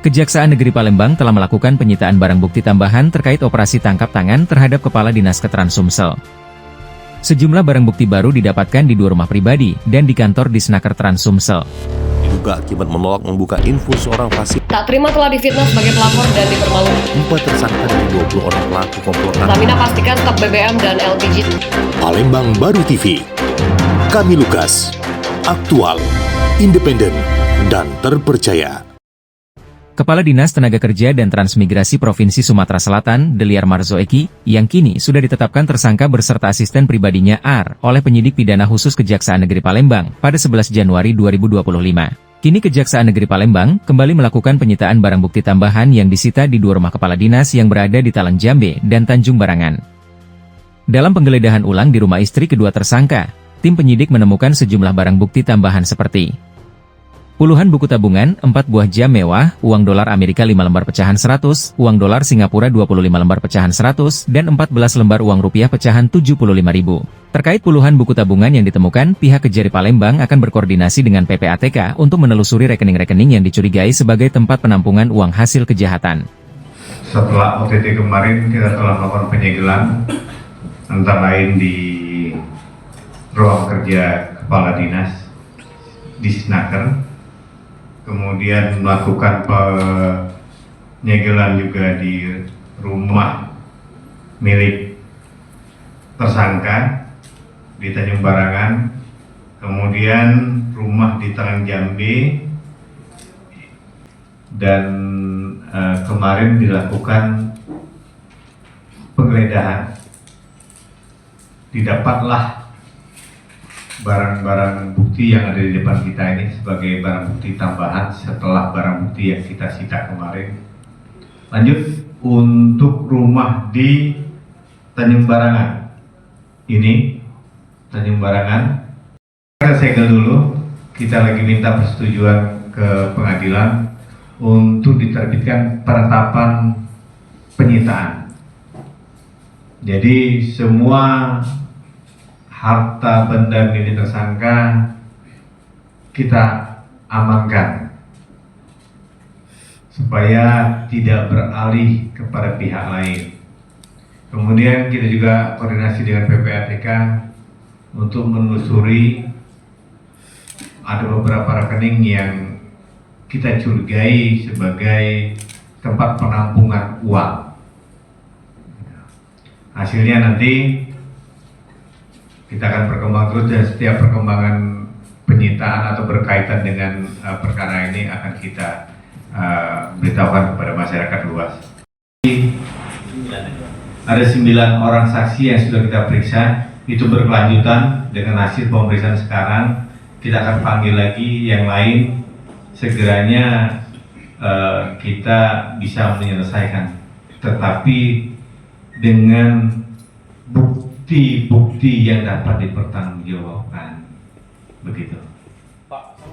Kejaksaan Negeri Palembang telah melakukan penyitaan barang bukti tambahan terkait operasi tangkap tangan terhadap Kepala Dinas Keteran Sumsel. Sejumlah barang bukti baru didapatkan di 2 rumah pribadi dan di kantor Disnaker Trans Sumsel. Diduga akibat menolak membuka info seorang pasien. Tak terima telah difitnah sebagai pelapor dan dipermalukan. 4 tersangka dari 20 orang pelaku komplotan. Pertamina pastikan stok BBM dan LPG. Palembang Baru TV. Kami Lukas. Aktual, independen, dan terpercaya. Kepala Dinas Tenaga Kerja dan Transmigrasi Provinsi Sumatera Selatan, Deliar Marzoeki, yang kini sudah ditetapkan tersangka berserta asisten pribadinya AR oleh penyidik pidana khusus Kejaksaan Negeri Palembang pada 11 Januari 2025. Kini Kejaksaan Negeri Palembang kembali melakukan penyitaan barang bukti tambahan yang disita di 2 rumah kepala dinas yang berada di Talang Jambe dan Tanjung Barangan. Dalam penggeledahan ulang di rumah istri kedua tersangka, tim penyidik menemukan sejumlah barang bukti tambahan seperti puluhan buku tabungan, 4 buah jam mewah, uang dolar Amerika 5 lembar pecahan 100, uang dolar Singapura 25 lembar pecahan 100, dan 14 lembar uang rupiah pecahan 75.000. Terkait puluhan buku tabungan yang ditemukan, pihak Kejari Palembang akan berkoordinasi dengan PPATK untuk menelusuri rekening-rekening yang dicurigai sebagai tempat penampungan uang hasil kejahatan. Setelah OTT kemarin, kita telah melakukan penyegelan, antara lain di ruang kerja Kepala Dinas Disnaker, kemudian melakukan penyegelan juga di rumah milik tersangka di Tanjung Barangan, kemudian rumah di Talang Jambe, dan kemarin dilakukan penggeledahan. Didapatlah barang-barang bukti yang ada di depan kita ini sebagai barang bukti tambahan setelah barang bukti yang kita sita kemarin. Lanjut untuk rumah di Tanjung Barangan. Ini Tanjung Barangan. Kita segel dulu. Kita lagi minta persetujuan ke pengadilan untuk diterbitkan penetapan penyitaan. Jadi semua harta benda milik tersangka kita amankan supaya tidak beralih kepada pihak lain. Kemudian kita juga koordinasi dengan PPATK untuk menelusuri ada beberapa rekening yang kita curigai sebagai tempat penampungan uang. Hasilnya nanti kita akan berkembang terus, dan setiap perkembangan penyitaan atau berkaitan dengan perkara ini akan kita beritahukan kepada masyarakat luas. Ada 9 orang saksi yang sudah kita periksa, itu berkelanjutan dengan hasil pemeriksaan sekarang. Kita akan panggil lagi yang lain, segera kita bisa menyelesaikan, tetapi dengan bukti yang dapat dipertanggungjawabkan, begitu.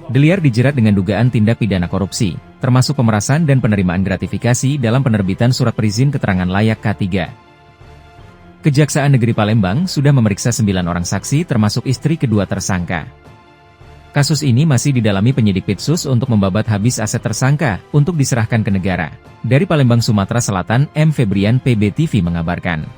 Deliar dijerat dengan dugaan tindak pidana korupsi, termasuk pemerasan dan penerimaan gratifikasi dalam penerbitan surat berizin keterangan layak K3. Kejaksaan Negeri Palembang sudah memeriksa 9 orang saksi termasuk istri kedua tersangka. Kasus ini masih didalami penyidik Pitsus untuk membabat habis aset tersangka untuk diserahkan ke negara. Dari Palembang, Sumatera Selatan, M. Febrian, PBTV mengabarkan.